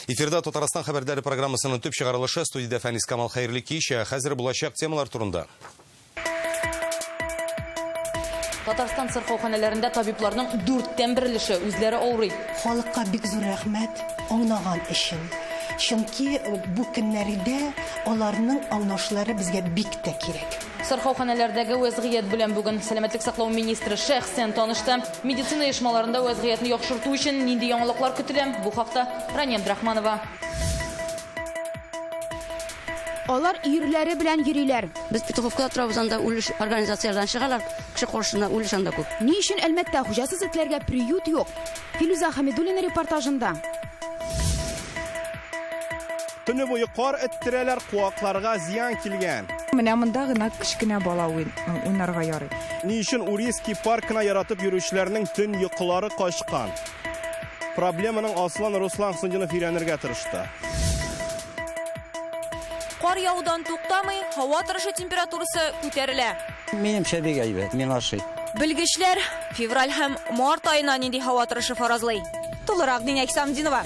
Эфирда Татарстан хәбәрләре программасының төп чыгарылышы студияда Фәнис Камал хәерле кич, хәзер булачак темалар турында. Татарстан сырхауханәләрендә табибларның 4тән берилеше үзләре авырый. Халыкка бик зур рәхмәт аңлаган өчен. Чөнки бу көннәрдә аларның аңлашлары безгә бик тә кирәк. Сырхауханәләрдәге вазгыять белән бүген сәламәтлек саклау министры шәхсән танышты. Медицина оешмаларында вазгыятны яхшырту өчен нинди яңалыклар көтелә? Бу хакта Рания Абдрахманова. Алар ирләре белән йөриләр. Без Петуховка Трабзанда үлеш организацияләрдән чыгалар, кеше каршына үлеш анда күп. Ни өчен Әлмәттә хуҗасыз этләргә приют юк? Филүзә Хәмидуллина репортажында. Төне буе кар эттерәләр, куакларга зыян килгән. Менә монда гына кичкенә бала уйнарга ярый. Ни өчен Урийский паркына яратып йөрүчеләрнең төн йокылары качкан? Проблеманың аслан Руслан Сынҗинов өйрәнергә тырышты. Кар яудан туктамый, һава торышы температурасы күтәрелә. Минемчә бик әйбәт, миңа ошый. Белгечләр февраль һәм март айына нинди һава торышы фаразлый. Тулырак Динә Самдинова.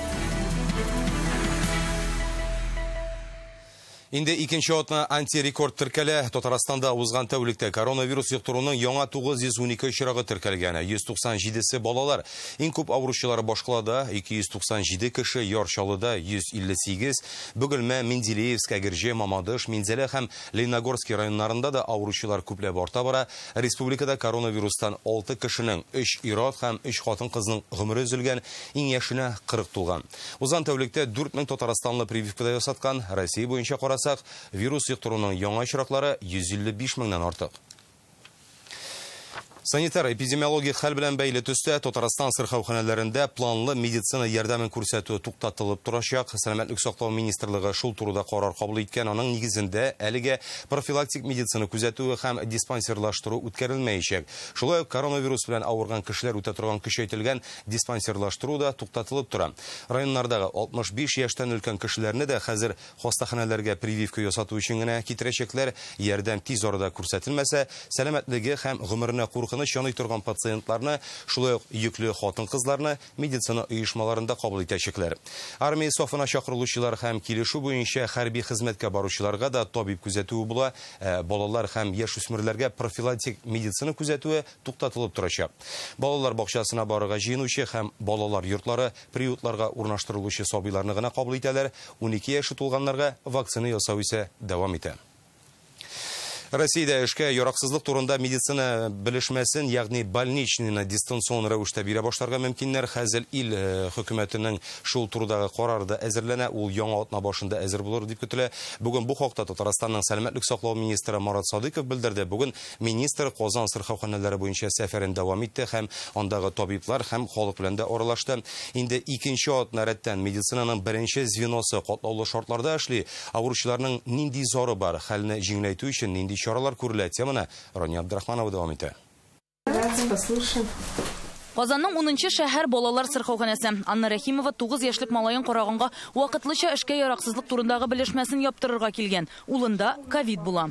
Инде икенче атна антирекорд теркәлә. Татарстанда узган тәүлектә коронавирус йоктыруның яңа 912 очрагы теркәлгән. 197се балалар. Иң күп авыручылар Башкалада 297 кеше, Ярчалыда 158, Бөгелмә, Менделеевск, Әгерҗе, Мамадыш, Минзәлә һәм Лениногорск районнарында да авыручылар күпләп арта бара. Республикада коронавирустан 6 кешенең 3 ир-ат һәм 3 хатын-кызның гомере өзелгән, иң яшенә 40 тулган. Узган тәүлектә 4000 татарстанлы прививкада ясаткан. Россия буенча вирус йоктыруның яңа очраклары 155 меңнән артык. Санитар-эпидемиологик хәл белән бәйле төстә Татарстан сырхауханәләрендә планлы медицина ярдәмен күрсәтү туктатылып торачак. Сәламәтлек саклау министрлыгы шул турыда карар кабул иткән. Аның нигезендә әлегә профилактик медицина күзәтүе һәм диспансерлаштыру үткәрелмәячәк. Шулай ук коронавирус белән авырган кешеләр үтә торган көчәйтелгән диспансерлаштыру да туктатылып тора. Районнардагы 65 яшьтән өлкән кешеләрне дә хәзер хастаханәләргә прививка ясату өчен генә китерәчәкләр. Ярдәм тиз арада күрсәтелмәсә, сәламәтлеге һәм гомеренә куркыныч яный торган пациентларны, шулай ук йөкле хатын-кызларны медицина оешмаларында кабул итәчәкләр. Армия сафына чакырылучылар һәм килешү буенча хәрби хезмәткә баручыларга да табиб күзәтүе була. Балалар һәм яшүсмерләргә профилактик медицина күзәтүе туктатылып торачак. Балалар бакчасына барырга җыенучы һәм балалар йортлары, приютларга урнаштырылучы сабыйларны гына кабул итәләр. 12 яше тулганнарга вакцина ясау исә дәвам итә. Россиядә эшкә яраксызлык турында медицина белешмәсен, ягъни больничныйны дистанцион рәвештә бирә башларга мөмкиннәр. Хәзер ил хөкүмәтенең шул турыдагы карары да әзерләнә. Ул яңа атна башында әзер булыр дип көтелә. Бүген бу хакта Татарстанның сәламәтлек саклау министры Марат Садыйков белдерде. Бүген министр Казан сырхауханәләре буенча сәфәрен дәвам итте һәм андагы табиблар һәм халык белән дә аралашты. Инде икенче атна рәттән медицинаның беренче звеносы катлаулы шартларда эшли. Авыручыларның нинди зары бар, хәлне җиңеләйтү өчен нинди чаралар күрелә? Теманы Рания Абдрахманова дәвам итә. Казанның 10-нчы шәһәр балалар сырхауханәсе. Анна Рәхимова 9 яшьлек малайын караганга вакытлыча эшкә яраксызлык турындагы белешмәсен яптырырга килгән. Улында ковид була.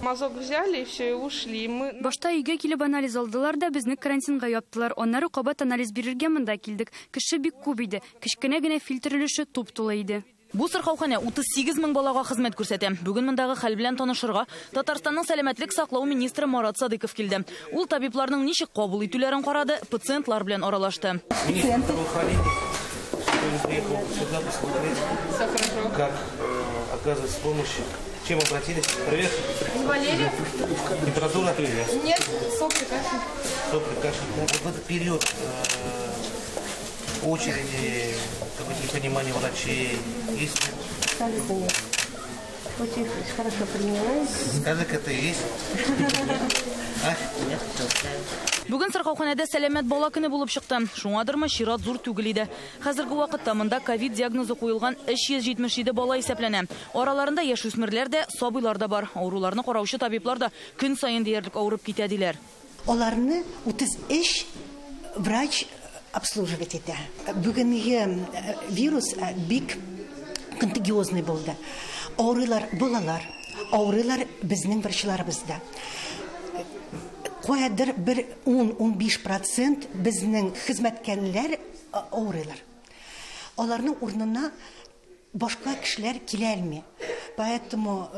Мазок взяли и все, ушли. Башта өйгә килеп анализ алдылар да безне карантинга яптылар. Аннары кабат анализ бирергә монда килдек. Кеше бик күп иде. Кечкенә генә фильтр өлеше туп-тулы иде. Бу сырхауханә 38 мең балага хезмәт күрсәтә. Бүген мондагы хәл белән танышырга Татарстанның сәламәтлек саклау министры Марат Садыйков килде. Ул табибларның ничек кабул итүләрен карады, пациентлар белән аралашты. Как оказывается помощь? Чем обратились? Привет. Валерия. Температура? Нет, сопли, кашель. Сопли, кашель. Вот в этот период очереди, какое-то непонимание врачей. Есть? Очень хорошо принимаем. Скажи, это есть? Бүген сырхауханәдә сәламәт бала көне булып чыкты. Шуңадырмы чират зур түгел иде. Хәзерге вакытта монда ковид диагнозы куелган 377 бала исәпләнә. Араларында яшүсмерләр дә, сабыйлар да бар. Ауруларны караучы табиблар да көн саен диярлек авырып китә диләр. Аларны 33 врач обслуживать итә. Бүгенге вирус бик контагиозный булды. Авырулар балалар, авырулар безнең врачларыбызда. Куәдер 10-15% безнең хезмәткәрләр авырулар. Аларның урынына башка кешеләр киләлми. Поэтому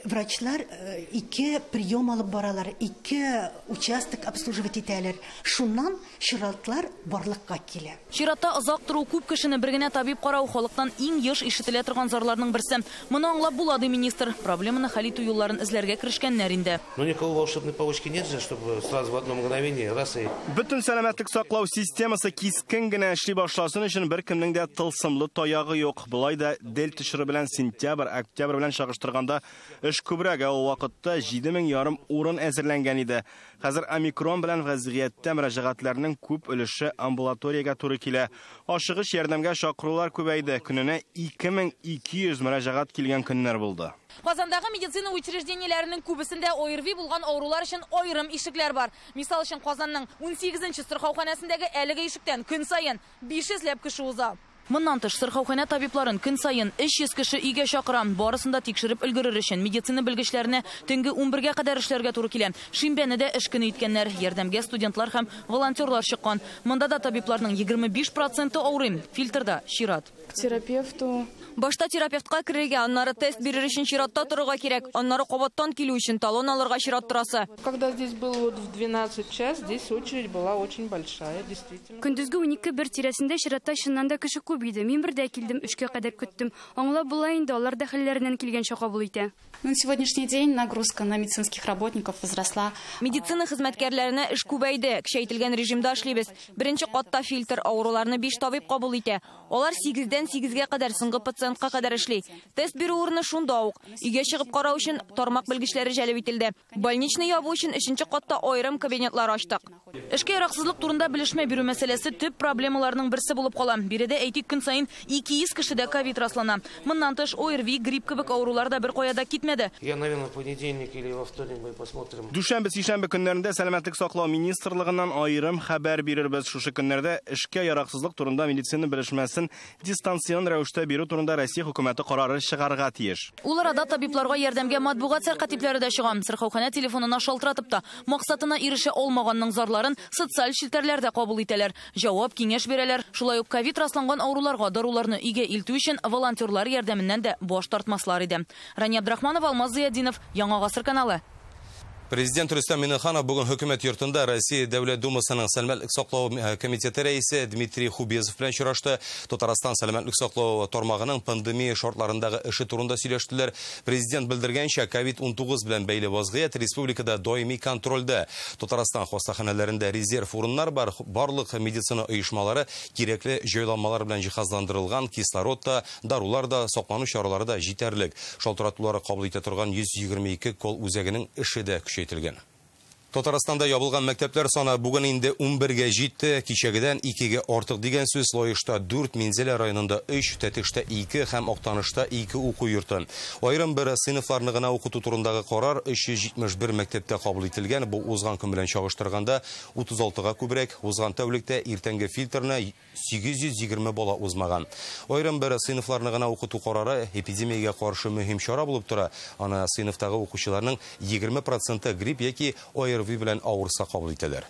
врачлар 2 прием алып баралар, 2 участок обслуживать итәләр. Шуннан чиратлар барлыкка килә. Чиратта озак тору күп кешене бер генә табип карау халыктан иң еш ишетелә торган зарларның берсе. Моны аңлап булады министр. Проблеманы хәл итү юлларын эзләргә керешкәннәр инде. Но никакой волшебной палочки нет же, чтобы сразу в одно мгновение раз и... Бөтен сәламәтлек саклау системасы кискен генә эшли башласын өчен беркемнең дә тылсымлы таягы юк. Булай да дел төшере белән сентябрь, октябрь белән чагыштырганда эш күбрәк, ул вакытта 7,5 урын әзерләнгән иде. Хәзер омикрон белән вазгыятьтә мөрәҗәгатьләрнең күп өлеше амбулаториягә туры килә. Ашыгыч ярдәмгә чакырулар күбәйде. Көненә 2200 мөрәҗәгать килгән көннәр булды. Казандагы медицина учреждениеләренең күбесендә ОРВИ булган аурулар өчен аерым ишекләр бар. Мисал өчен Казанның 18нче сырхауханәсендәге әлеге ишектән көн саен 500ләп кеше уза. Моннан тыш сырхауханә табибларын көн саен 300 кеше өйгә чакыра. Барысында тикшереп өлгерер өчен медицина белгечләренә төнге 11гә кадәр эшләргә туры килә. Шимбәне дә эш көне иткәннәр, ярдәмгә студентлар һәм волонтерлар чыккан. Монда да табибларның 25% авырый. Фильтрда чират. Терапевту. Башта терапевтка керергә, аннары тест бирер өчен чиратта торырга кирәк, аннары кабаттан килү өчен талон алырга чират торасы. Когда здесь был вот в 12 час, здесь очередь была очень большая, действительно. Көндезге 12:1 тирәсендә чиратта чыннан да кеше күп иде. Мин бер дә килдем, 3-кә кадәр көттем. Аңлап була инде, алар да хәлләреннән килгәнчә кабул итә. На сегодняшний день нагрузка на медицинских работников возросла. Медицина хезмәткәрләренә эш күбәйде, кичәйтелгән режимда эшлибез. Беренче катта фильтр авыруларны 5 табиб кабул итә. Алар 8дән 8гә кадәр соңгы пациентка кадәр эшли. Тест бирү урыны шунда ук. Өйгә чыгып карау өчен тармак белгечләре җәлеп ителде. Больничный ябу өчен 3нче катта аерым кабинетлар ачтык. Эшкә яраксызлык турында белешмә бирү мәсьәләсе төп проблемаларның берсе булып кала. Биредә әйтик көн саен 200 кешедә ковид раслана. Моннан тыш ОРВИ, грипп кебек авырулар да бер кая да китмәде. Я, наверное, в понедельник или во вторник мы посмотрим. Дүшәмбе, сишәмбе көннәрендә сәламәтлек саклау министрлыгыннан аерым хәбәр бирербез. Шушы көннәрдә эшкә яраксызлык турында медицина белешмәсен дистанцион рәвештә бирү турында Россия хөкүмәте карары чыгарырга тиеш. Ул арада табибларга ярдәмгә матбугат сәркатипләре дә чыга. Сырхауханә телефонына шалтыратып та максатына ирешә алмаганның зарларын социаль челтәрләрдә кабул итәләр. Җавап, киңәш бирәләр. Шулай ук ковид расланган авыруларга даруларны өйгә илтү өчен волонтерлар ярдәменнән дә баш тартмаслар иде. Рания Абдрахманова, Алмаз Зияддинов, Яңа гасыр каналы. Президент Рөстәм Миңнеханов бүген хөкүмәт йортында Россия Дәүләт Думасының сәламәтлек саклау комитеты рәисе Дмитрий Хубезов белән очрашты. Татарстан сәламәтлек саклау тармагының пандемия шартларындагы эше турында сөйләштеләр. Президент белдергәнчә, COVID-19 белән бәйле вазгыять республикада даими контрольдә. Татарстан хастаханәләрендә резерв урыннар бар. Барлык медицина оешмалары кирәкле җайланмалар белән җиһазландырылган, кислород та, дарулар да, саклану чаралары да җитәрлек. Шалтыратулары кабул итә торган 122 кол үзәгенең эше дә Татарстанда ябылган мәктәпләр саны бүген инде 11гә җитте, кичәгедән 2гә артык дигән сүз. Лаешта 4, Минзәлә районында 3, Тәтештә 2 һәм Актанышта 2 уку йорты. Аерым бер сыйныфларны гына укыту турындагы карар 371 мәктәптә кабул ителгән. Бу узган көн белән чагыштырганда 36га күбрәк, узган тәүлектә иртәнге фильтрны 820 бала узмаган. Аерым бер сыйныфларны гына укыту карары эпидемиягә каршы мөһим чара булып тора. Аны сыйныфтагы укучыларның 20% грипп яки ОРВИ белән авырса кабул итәләр.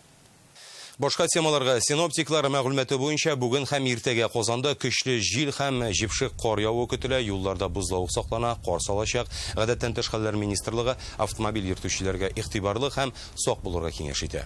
Башка темаларга синоптиклар мәгълүматы буенча бүген һәм иртәгә Казанда көчле җил һәм җипшек кар явуы көтелә. Юлларда бузлавык саклана, кар салачак. Гадәттән тыш хәлләр министрлыгы автомобиль йөртүчеләргә игътибарлы һәм сак булырга киңәш итә.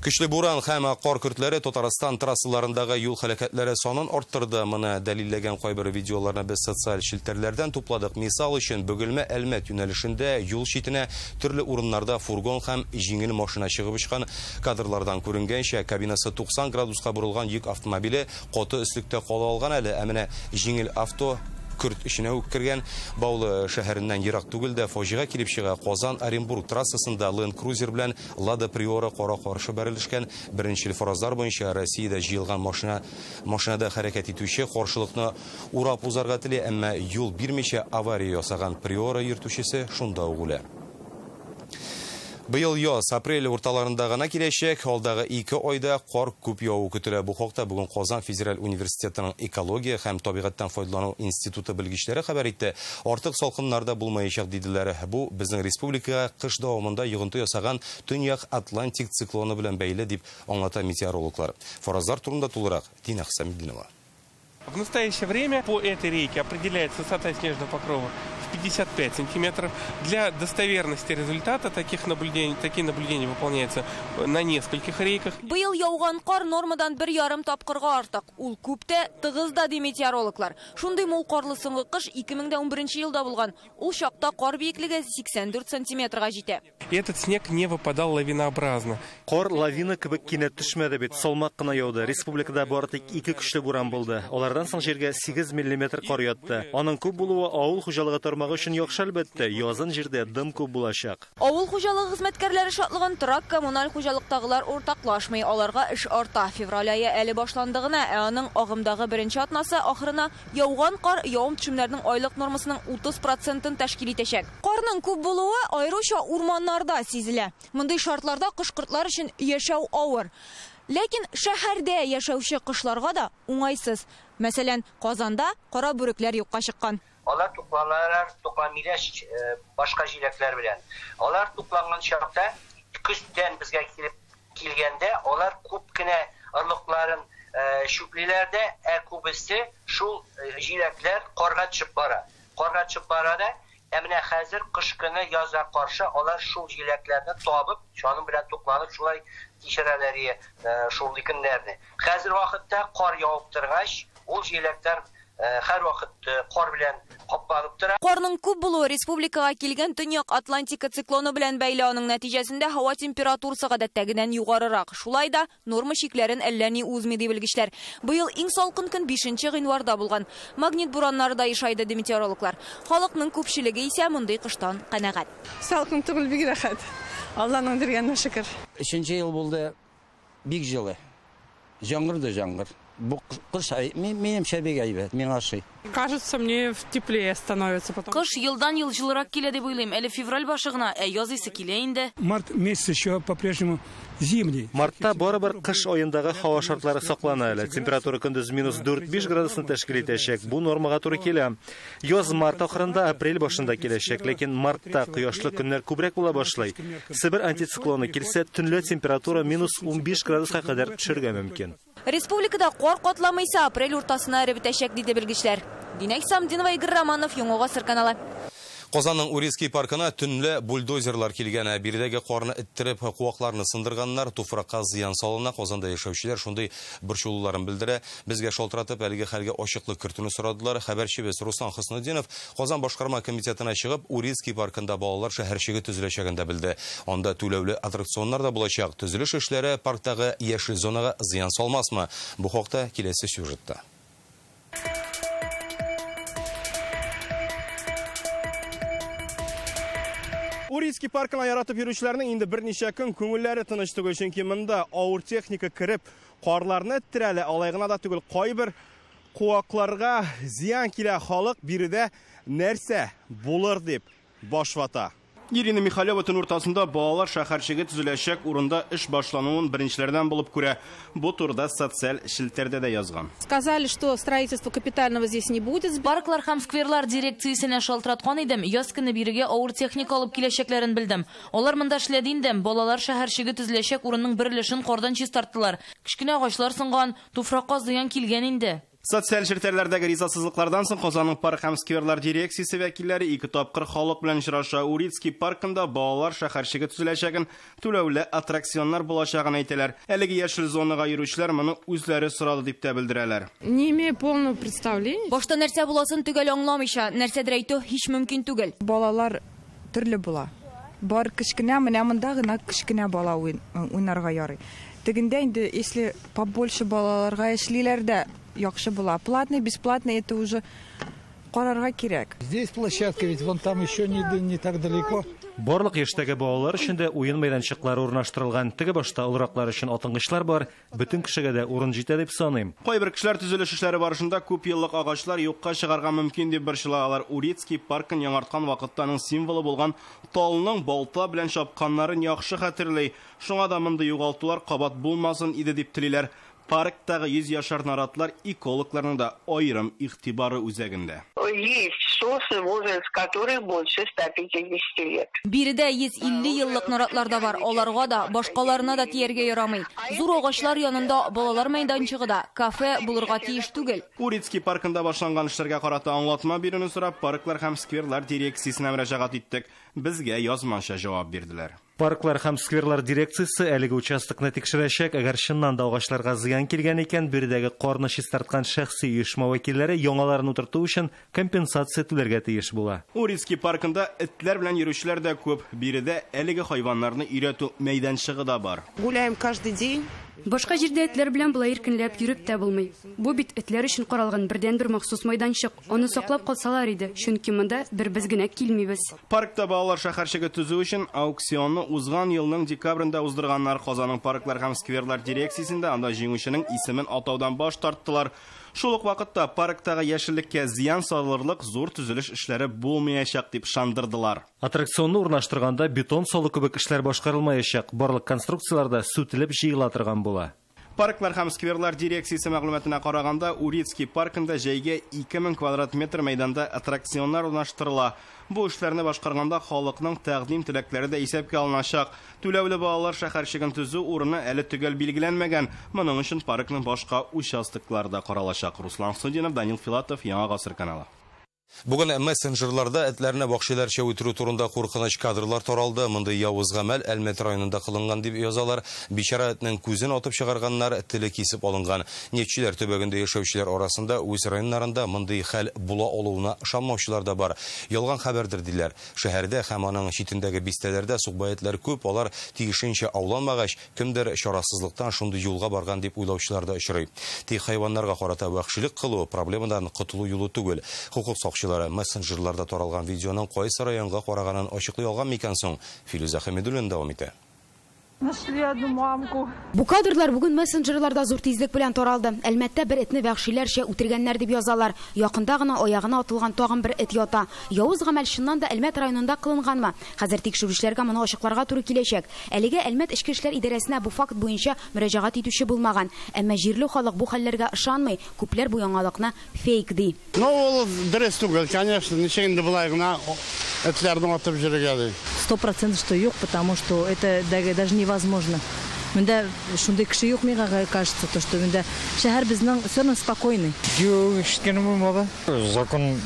Көчле буран һәм кар көртләре Татарстан трассаларындагы юл һәлакәтләре санын арттырды. Моны дәлилләгән кайбер видеоларны без социаль челтәрләрдән тупладык. Мисал өчен Бөгелмә-Әлмәт юнәлешендә юл читенә төрле урыннарда фургон һәм җиңел машина чыгып очкан. Кадрлардан күренгәнчә, кабинасы 90 градуска бурылган йөк автомобиле каты өслектә кала алган әле. Әмма җиңел авто Күрт эшенә үк кергән. Баулы шәһәреннән ерак түгел дә фаҗига килеп чыга. Казан-Оренбург трассасында Land Cruiser белән Lada Priora кара-каршы бәрелешкән. Беренчел фаразлар буенча Россиядә җыелган машинада хәрәкәт итүче каршылыкны урап узарга тели, әмма юл бирмичә авария ясаган Priora йөртүчесе шунда ук үлә. Быел яз апрель урталарында гына киләчәк. Алдагы 2 айда кар күп яву көтелә. Бу хакта бүген Казан федераль университетының экология һәм табигатьтән файдалану институты белгечләре хәбәр итте. Артык салкыннарда булмаячак диделәр. Бу безнең республикага кыш дәвамында йогынты ясаган Төньяк Атлантик циклоны белән бәйле дип аңлата метеорологлар. Фаразлар турында тулырак Дина Хәсәмиддинова. В настоящее время по этой рейке определяется высота снежного покрова в 55 сантиметров. Для достоверности результата такие наблюдения выполняются на нескольких рейках. Быел яуган кар нормадан 1,5 тапкырга артык. Ул күптә, тыгыз да ди метеорологлар. Шундый мул карлы соңгы кыш 2011 елда булган. Ул чакта кар биеклеге 84 сантиметрга җитә. И этот снег не выпадал лавинообразно. Кар лавина кебек кинәт төшмәде бит, салмак кына яуды. Республикада бары тик 2 көчле буран булды. Алардан соң җиргә 8 мм кар ятты. Аның күп булуы авыл хуҗалыгы тармагы өчен яхшы әлбәттә. Язын җирдә дым күп булачак. Авыл хуҗалыгы хезмәткәрләре шатлыгын торак коммуналь хуҗалыктагылар уртаклашмый. Аларга эш арта. Февраль ае әле башландыгына, аның агымдагы беренче атнасы ахырына яуган кар явым-төшемнәрнең айлык нормасының 30% тәшкил итәчәк. Карның күп булуы аеруча урманнарда сизелә. Мондый шартларда кыш-кортлар өчен яшәү авыр. Ләкин шәһәрдә яшәүче кышларга да уңайсыз. Мәсәлән, Казанда кара бүрекләр юкка чыккан. Алар тукламыйлар башка җиләкләр белән. Алар тукланган чакта көздән безгә килгәндә, алар күп кенә орлыкларын шүплиләрдә, күбесе шул җиләкләр карга төшеп бара. Карга төшеп бара да, менә хәзер кыш көне язга каршы алар шул җиләкләрне табып, шуның белән тукланып шулай кичерәләр шул көннәрне. Хәзер вакытта кар явып торгач, ул җиләкләр һәр вакыт кар белән капланып тора. Карның күп булуы республикага килгән Төньяк Атлантика циклоны белән бәйле, аның нәтиҗәсендә һава температурасы гадәттәгедән югарырак. Шулай да норма чикләрен әллә ни узмый ди белгечләр. Быел иң салкын көн 5 гыйнварда булган. Магнит бураннары да ишайды ди метеорологлар. Халыкның күпчелеге исә мондый кыштан канәгать. Салкын түгел, бик рәхәт. Алланың биргәненә шөкер. 3-нче ел булды, бик җылы. Яңгыр. Бу кыш минемчә бик әйбәт, миңа ошый. Кажется, мне теплее становится потом. Кыш елдан-ел җылырак килә дип уйлыйм. Әле февраль башы гына, яз исе килә инде. Март месяц еще по-прежнему зимний. Мартта барыбер кыш аендагы һава шартлары саклана әле. Температура көндез -4-5 градусны тәшкил итәчәк. Бу нормага туры килә. Яз март ахырында, апрель башында киләчәк, ләкин мартта кояшлы көннәр күбрәк була башлый. Сибир антициклоны килсә, төнлә температура -15 градуска кадәр төшәргә мөмкин. Республикада кар катламыйса апрель уртасына эреп бетәчәк диде белгечләр. Динәк Самдинова, Игорь Романов, Яңа Гасыр каналы. Казанның Урицкий паркына төнле бульдозерлар килгән, бирдәге карны иттиреп, куакларны сындырганнар, туфракка зыян салына. Казанда яшәүчеләр шундый борчулуларын белдерә. Безгә шалтыратып, әлеге хәлгә ачыклык кертүне сорадылар. Хәбәрчебез Руслан Хөснетдинов Казан башкарма комитетына чыгып, Урицкий паркында балалар шәһәрчеге төзеләчәген дә белде. Анда түләүле аттракционнар да булачак. Төзелеш эшләре парктагы яшел зонага зыян салмасмы? Бу хакта киләсе сюжетта. Урицкий паркына яратып йөрүчеләрнең инде берничә көн күңелләре тыныч түгел, чөнки монда авыр техника кирип, карларны терәле, алай гына да түгел, кайбер куакларга зыян килә, халык биредә нәрсә булыр дип баш вата. Ирина Михайлова төн уртасында балалар шәһәрчеге төзеләчәк урында эш башлануын беренчеләрдән булып күрә. Бу турыда социаль шелтердә дә язган. Сказали, что строительство капитального здесь не будет. Парклар һәм скверлар дирекциясенә шалтыраткан идем. Яз көне бирегә авыр техника алып киләчәкләрен белдем. Алар монда эшләде инде. Балалар шәһәрчеге төзеләчәк урынның берилешен кардан чистарттылар. Кичкенә агачлар сынган, туфракка зыян килгән инде. Социаль шелтерләрдәге ризасызлыклардан соң Казанның парк һәм скверлар дирекциясе вәкилләре 2 тапкыр халык белән очраша. Урицкий паркында балалар шәһәрчеге төзеләчәген, түләүле аттракционнар булачагын әйтәләр. Әлеге яшел зонага йөрүчеләр моны үзләре сорады дип тә белдерәләр. Не имею полного представления. Башта нәрсә буласын түгел аңламыйча, нәрсәдер әйтү һич мөмкин түгел. Балалар төрле була. Бар кичкенә, менә монда гына кичкенә бала уйнарга ярый. Тегендә инде, если побольше балаларга эшлиләр дә яхшы була. Платный, бесплатный, это уже карарга кирәк. Здесь площадка, ведь вон там еще не так далеко. Барлык яшьтәге балалар өчен дә уен мәйданчыклары урнаштырылган. Теге башта олыраклар өчен атынгычлар бар. Бөтен кешегә дә урын җитә дип саныйм. Кайбер кешеләр төзелеш эшләре барышында күп еллык агачлар юкка чыгарга мөмкин дип борчылалар. Урицкий паркын яңарткан вакытта аның символы булган талның балта белән чапканнарын яхшы хәтерли. Шуңа да монда югалтулар кабат булмасын иде дип телиләр. Parktagı 100 yaşar наратлар экологларның да айрым игътибары үзәгендә. Есть сосы, возраст которых больше 150 лет. Биредә 150 еллык наратлар да бар. Аларга да, башкаларына да тияргә ярамый. Зур агачлар янында балалар мәйданчыгында кафе булырга тиеш түгел. Урицкий паркында башланган эшләргә карата аңлатма бирүне сорап, парклар һәм скверлар дирекциясенә мөрәҗәгать иттек. Безгә язманча җавап бирделәр. Парклар һәм скверлар дирекциясе әлеге участокны тикшерәчәк, әгәр чыннан да агачларга зыян килгән икән, биредәге карны чистарткан шәхси оешма вәкилләре яңаларын утырту өчен компенсация түләргә тиеш була. Урицкий паркында этләр белән йөрүчеләр дә күп. Биредә әлеге хайваннарны өйрәтү мәйданчыгы да бар. Гуляем каждый день. Башка җирдә этләр белән булай иркенләп йөреп тә булмый. Бу бит этләр өчен каралган бердән-бер махсус майданчык. Аны саклап калсалар иде, чөнки монда бер без генә килмибез. Паркта балалар шәһәрчеге төзү өчен аукционны узган елның декабрендә уздырганнар. Казанның парклар һәм скверлар дирекциясендә анда җиңүченең исемен атаудан баш тарттылар. Шул ук вакытта парктагы яшеллеккә зыян салырлык зур төзелеш эшләре булмаячак дип шандырдылар. Аттракционны урнаштырганда бетон салу кебек эшләр башкарылмаячак. Барлык конструкцияларда сүтелеп җыела торган була. Парклар һәм скверлар дирекциясе мәгълүматына караганда, Урицкий паркында җәйгә 2000 квадрат метр мәйданда аттракционнар урнаштырыла. Бу эшләрне башкарганда халыкның тәкъдим теләкләре дә исәпкә алыначак. Түләүле балалар шәһәрчеген төзү урыны әле төгәл билгеләнмәгән. Моның өчен паркның башка участоклары да каралачак. Руслан Судинов, Данил Филатов, Яңа Гасыр каналы. Бүген мессенджерларда этләрне бакчыларча үтерү турында куркыныч кадрлар таралды. Мондый явыз гамәл Әлмәт районында кылынган дип язалар. Бичара этнең күзен атып чыгарганнар, теле кисеп алынган. Нечиләр төбәгендә яшәүчеләр арасында үз районнарында мондый хәл була алуына ышанмаучылар да бар. Ялган хәбәрдер диләр. Шәһәрдә һәм аның читендәге бистәләрдә сугбаятлар күп, алар тиешенчә ауланмагач, кемдер чарасызлыктан шундый юлга барган дип уйлаучылар да очрый. Тик хайваннарга карата вахшилык кылу проблемадан котылу юлы түгел. Хукук мессенджерларда таралган видеоның кайсы районга караганын ачыклый алган микән соң? Филүзә Хәмидуллина дәвам итә. Нашли одну мамку. Бу кадрлар бүген мессенджерларда зур тизлек белән таралды. Әлмәттә бер этне вәхшиләрчә үтергәннәр дип язалар. Якында гына аягына атылган тагын бер эт ята. Явыз гамәл шуннан да Әлмәт районында кылынганмы? Хәзер тикшерүчеләргә моны ачыкларга туры киләчәк. Әлегә Әлмәт эчке эшләр идарәсенә бу факт буенча мөрәҗәгать итүче булмаган. Әмма җирле халык бу хәлләргә ышанмый, күпләр бу яңалыкны фейк ди. Ну, дөрес түгел, конечно, ничегенде булай гына этләрне атып җөргәли. 100% что юк, потому что это даже невозможно. Мында шундай кеше юк, миңа кажется, то что мында шәһәр безнең все равно спокойный. Юк, ишеткәнем булмады. Закон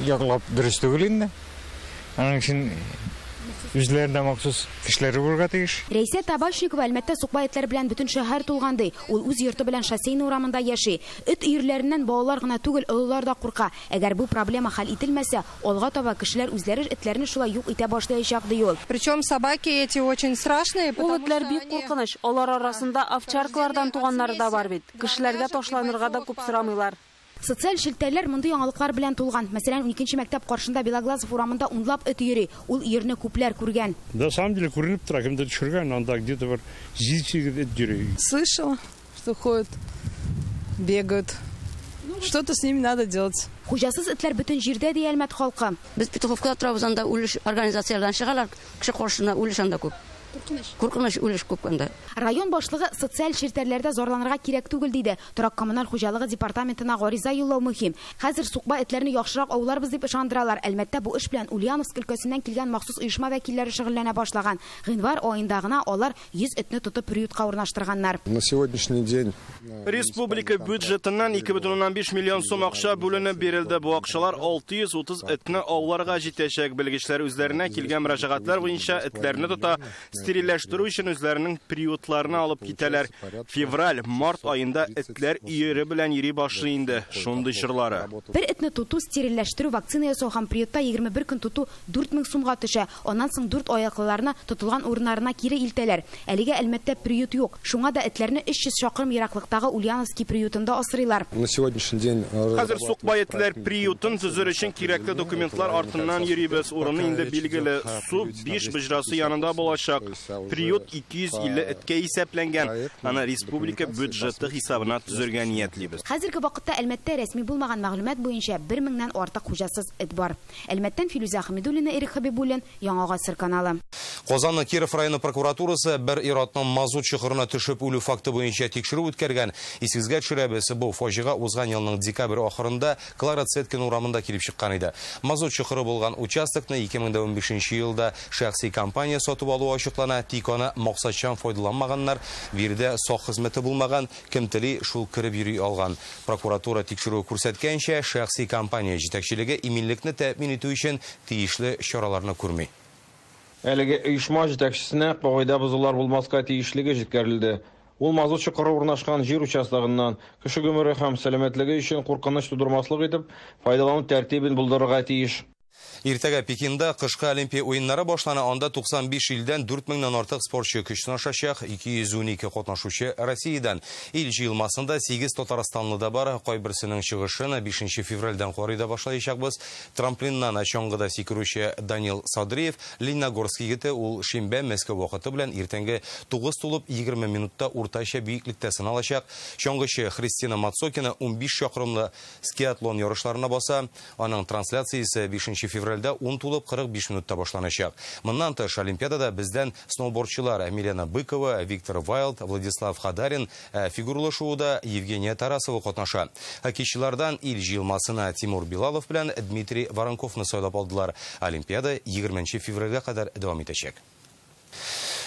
яклап дөрес түгел инде. Аның өчен үзләренә махсус кешеләр булырга тиеш. Рәйсә Табашникова Әлмәттә сукбай этләр белән бөтен шәһәр тулгандай. Ул үз йорты белән шоссейн урамында яши. Эт өерләреннән балалар гына түгел, олылар да курка. Әгәр бу проблема хәл ителмәсә, алга таба кешеләр үзләре этләрне шулай юк итә башлаячак ди ул. Причем собаки эти очень страшные, Ул этләр бик куркыныч. Алар арасында овчаркалардан туганнары да бар бит. Кешеләргә ташланырга да күп сорамыйлар. Социаль шелтәләр мондый яңалыклар белән тулган. Мәсәлән, 12нче мәктәп каршында Белоглазов урамында унлап эт йөри. Ул ирне күпләр күргән. На самом деле күренеп тора, кемдер төшергән, анда где-то бер 100 эт йөри. Слышала, что ходят, бегают. Что-то с ними надо делать. Хуҗасыз этләр бөтен җирдә ди Әлмәт халкы. Без Петровка торабыз, анда үлеш организацияләрдән чыгалар, кеше каршына үлеш анда күп. Куркыныч үлеш күп анда. Район башлыгы социаль шелтәләрдә зарланырга кирәк түгел диде. Торак коммуналь хуҗалыгы департаментына гариза юллау мөһим. Хәзер сукба этләрне яхшырак ауларбыз дип ышандыралар. Әлмәттә бу эш белән Ульяновск өлкәсеннән килгән махсус оешма вәкилләре шөгыльләнә башлаган. Гыйнвар аенда гына алар 100 этне тотып приютка урнаштырганнар. На сегодняшний день республика бюджетыннан 2,5 миллион сум акча бүленеп бирелде. Бу акчалар 630 этне ауларга җитәчәк. Белгечләр үзләренә килгән мөрәҗәгатләр буенча этләрне тота, стерильләштерү өчен үзләренең приютларына алып китәләр. Февраль-март аенда этләр өере белән йөри башлый инде. Шундый чырлары. Бер этне тоту, стерильләштерү, вакцина ясау һәм приютта 21 көн тоту 4000 сумга төшә. Аннан соң 4 аяклыларны тотылган урыннарына кире илтәләр. Әлегә Әлмәттә приют юк. Шуңа да этләрне 300 чакрым ераклыктагы Ульяновский приютында асрыйлар. На сегодняшний день хәзер сукбай этләр приютын төзер өчен кирәкле документлар артыннан йөрибез. Урыны инде билгеле. Су 5 бөҗрасы янында булачак. Период 250 эткә исәпләнгән. Аны республика бюджеты хисабына төзергә ниятлибез. Хәзерге вакытта Әлмәттә рәсми булмаган мәгълүмат буенча 1000-нән артык хуҗасыз эт бар. Әлмәттән Филүзә Хәмидуллина, Эрик Хәбибуллин, Яңа Гасыр каналы. Казанның Киров районы прокуратурасы бер ир-атның мазут чокырына төшеп үлү факты буенча тикшерү үткәргән. Исегезгә төшерәбез, бу фаҗига узган елның декабрь ахырында Клара Цеткин урамында килеп чыккан иде. Мазут чокыры булган участокны 2015 елда шәхси компания сатып алу ачыклана, тик аны максатчан файдаланмаганнар, биредә сак хезмәте булмаган, кем тели шул киреп йөри алган. Прокуратура тикшерү күрсәткәнчә, шәхси компания җитәкчелеге иминлекне тәэмин итү өчен тиешле чараларны күрми. Әлеге оешма җитәкчесенә кагыйдә бозулар булмаска тиешлеге җиткерелде. Ул мазут чокыры урнашкан җир участогыннан кеше гомере һәм сәламәтлеге өчен куркыныч тудырмаслык итеп, файдалану тәртибен булдырырга тиеш. Иртәгә Пекинда кышкы Олимпия уеннары башлана, анда 95 илдән 4000-нан артык спортчы көч сынашачак, 212 катнашучы Россиядән. Ил җыелмасында 8 Татарстанлы да бар, кайберсенең чыгышын 5 февральдән карыйда башлаячакбыз. Трамплиннан чаңгыда сикерүче Данил Садриев, Лениногорск егете, ул шимбә Мәскәү вакыты белән иртәнге 9 тулып 20 минутта уртача биеклектә сыналачак. Чаңгычы Христина Мацокина 15 чакрымлы скиатлон ярышларына баса, аның трансляциясе 5 февральдә 10 тулып 45 минутта башланачак. Моннан тыш Олимпиадада бездән сноубордчылар Милена Быкова, Виктор Вайлд, Владислав Хадарин, фигурлы шоуда Евгения Тарасова катнаша. Хоккейчылардан ил җыелмасына Тимур Билалов белән Дмитрий Воронковны сайлап алдылар. Олимпиада 20 февральгә кадәр дәвам итәчәк.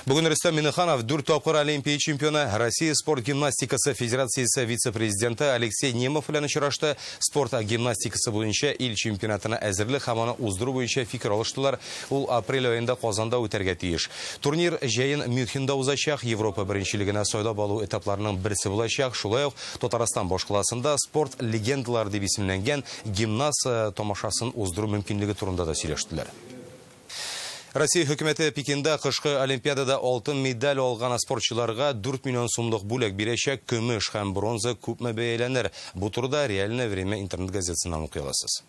Бүген Рөстәм Миннеханов 4 тапкыр Олимпия чемпионы, Россия спорт гимнастикасы федерациясе вице-президенты Алексей Немов белән очрашты. Спорт гимнастикасы буенча ил чемпионатына әзерлек һәм аны уздыру буенча фикер алыштылар. Ул апрель аенда Казанда үтәргә тиеш. Турнир җәен Мюнхенда узачак, Европа беренчелегенә сайлап алу этапларының берсе булачак. Шулай ук Татарстан башкаласында спорт легендалары дип исемләнгән гимназ тамашасын уздыру мөмкинлеге турында да сөйләштеләр. Россия хөкүмәте Пекинда кышкы Олимпиадада алтын медаль алган спортчыларга 4 миллион сумлык бүләк бирәчәк, көмеш һәм бронза күпме бәяләнер. Бу турыда Реальное время интернет газетасыннан укый аласыз.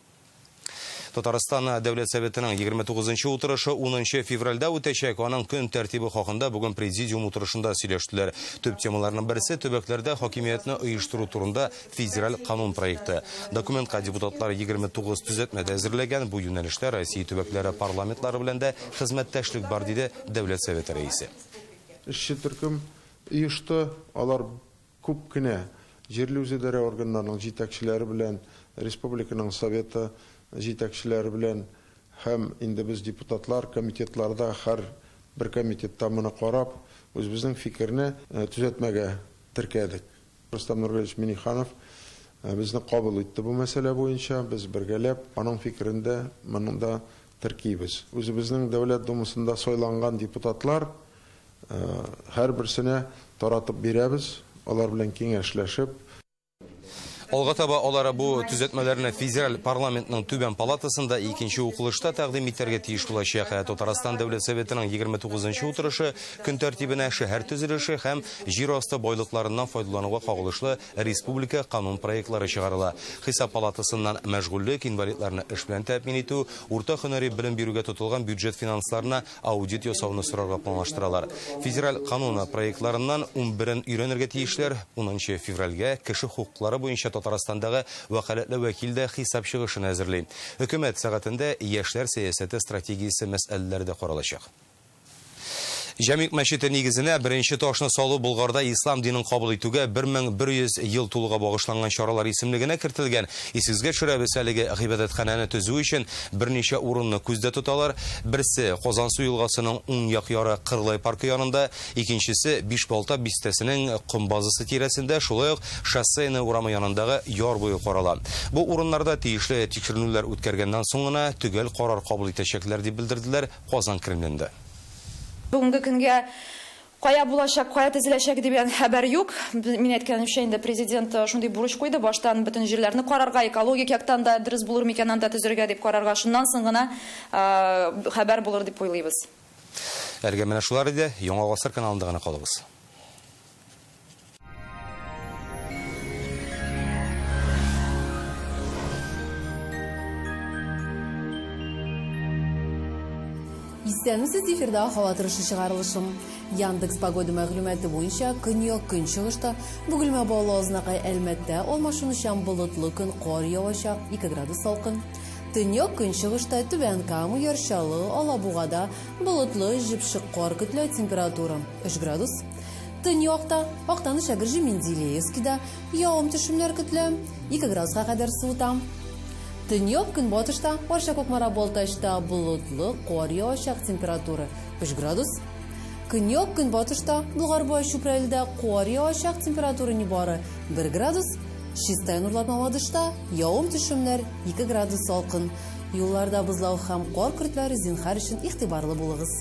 Татарстан Дәүләт Советының 29-нчы утырышы 10 февральдә үтәчәк. Аның көн тәртибе хакында бүген президиум утырышында сөйләштеләр. Төп темаларның берсе төбәкләрдә хакимиятне оештыру турында федераль канун проекты. Документка депутатлар 29 төзәтмәдә әзерләгән. Бу юнәлештә Россия төбәкләре парламентлары белән дә хезмәттәшлек бар, диде Дәүләт Советы рәисе. Эшче төркем оешты, алар күп кенә җирле үзидарә органнарының җитәкчеләре белән, республиканың советы җитәкчеләре белән һәм инде без депутатлар комитетларда һәр бер комитетта моны карап, үзебезнең фикерне төзәтмәгә теркәдек. Рөстәм Нургалиевич Миннеханов безне кабул итте бу мәсьәлә буенча, без бергәләп аның фикерендә монда теркибез. Үзебезнең Дәүләт Думасында сайланган депутатлар һәр берсенә таратып бирәбез, алар белән киңәшләшеп. Алга таба алар бу төзәтмәләрне федераль парламентның түбән палатасында икенче укылышта тәкъдим итәргә тиеш булачак. Татарстан Дәүләт Советының 29-нчы утырышы көн тәртибенә шәһәр төзелеше һәм җир асты байлыкларыннан файдалануга кагылышлы республика канун проектлары чыгарыла. Хисап палатасыннан мәшгульлек, инвалидларны эш белән тәэмин итү, урта һөнәри белем бирүгә тотылган бюджет финансларына аудит ясауны сорарга планлаштыралар. Федераль канун проектларыннан 11-ен өйрәнергә тиешләр. 10 февральгә кеше хукуклары буенча Татарстандагы вәкаләтле вәкил дә хисап чыгышын әзерли. Хөкүмәт сәгатендә яшьләр сәясәте стратегиясе мәсьәләләре дә каралачак. Җәмигъ мәчете нигезенә беренче ташны салу Болгарда ислам динен кабул итүгә 1100 ел тулуга багышланган чаралар исемлегенә кертелгән. Исегезгә төшерәбез, әлеге гыйбадәтханәне төзү өчен берничә урынны күздә тоталар. Берсе Казан су елгасының уң як яры Кырлай паркы янында, икенчесе Бишбалта бистәсенең ком базасы тирәсендә, шулай ук шоссейны урамы янындагы яр буе карала. Бу урыннарда тиешле тикшерүләр үткәргәннән соң гына төгәл карар кабул итәчәкләр дип белдерделәр Казан Кремлендә. Бүгенге көнгә кая булачак, кая төзеләчәк дигән хәбәр юк. Мин әйткәнемчә, инде президент шундый бурыч куйды, баштан бөтен җирләрне карарга, экологик яктан да дөрес булыр микән анда төзергә дип карарга. Шуннан соң гына хәбәр булыр дип уйлыйбыз. Әлегә менә шулар иде. Яңа Гасыр каналында гына калыгыз. Исәнмесез, эфирда һава торышы чыгарылышым. Яндекс погода мәгълүматы буенча көньяк көнчыгышта бүгелмә балозынакай Әлмәттә алмашынучан болытлы көн кар явачак 2 градус салкын. Төньяк көнчыгышта Түбән Кама, Яршалы, Алабугада болытлы җепшек кар көтелә, температура 3 градус. Төньякта Актаныш Әгерҗе Менделеевскида явым-төшемнәр көтелә, 2 градуска кадәр суыта. Төньяк көнбатышта Арча Кукмара Балтачта болытлы кар явачак, температура 3 градус. Көньяк көнбатышта Булгарбай Чүпрәлдә кар явачак, температура нибары 1 градус. Чистай Нурладмаладышта явым-төшемнәр 2 градус салкын. Юлларда бозлау һәм кар көртләре зинһар өчен игътибарлы булыгыз.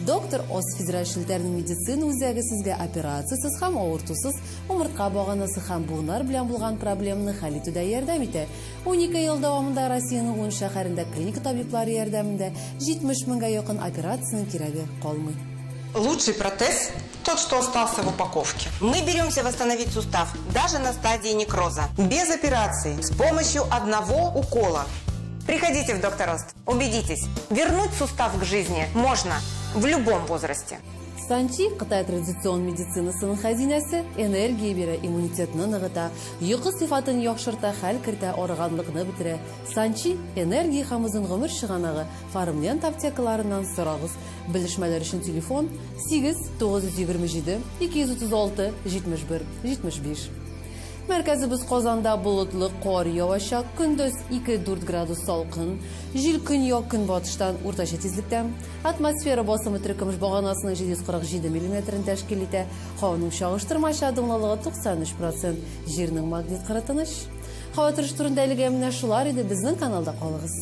Доктор Ос федераль шелтәрнең медицина үзәге сезгә операциясыз һәм авыртусыз умыртка баганасы һәм буыннар белән булган проблеманы хәл итүдә ярдәм итә. 12 ел дәвамында Россиянең 10 шәһәрендә клиника табиблары ярдәмендә 70 меңгә якын операцияның кирәге калмый. Лучший протез – тот, что остался в упаковке. Мы беремся восстановить сустав даже на стадии некроза. Без операции, с помощью одного укола. Приходите в Доктор Ост. Убедитесь, вернуть сустав к жизни можно в любом возрасте. Санчи Кытай традицион медицинасының хәзинәсе энергия бирә, иммунитетны ныгыта, йокы сыйфатын яхшырта, хәл кертә, арыганлыкны бетерә. Санчи энергия һәм озын гомер чыганагы Фармлент аптекаларыннан сорагыз. Белешмәләр өчен телефон 8 927 236 71 75. Мәркәзебез Казанда болытлы кар явачак, көндез 2-4 градус салкын, җил көньяк көнбатыштан уртача тизлектә. Атмосфера басымы төркемеш баганасының 747 мм тәшкил итә. Һаваның чагыштырмача дымлылыгы 93%, җирнең магнит кырытыныч. Һава торышы турында әлегә менә шулар иде, безнең каналда калыгыз.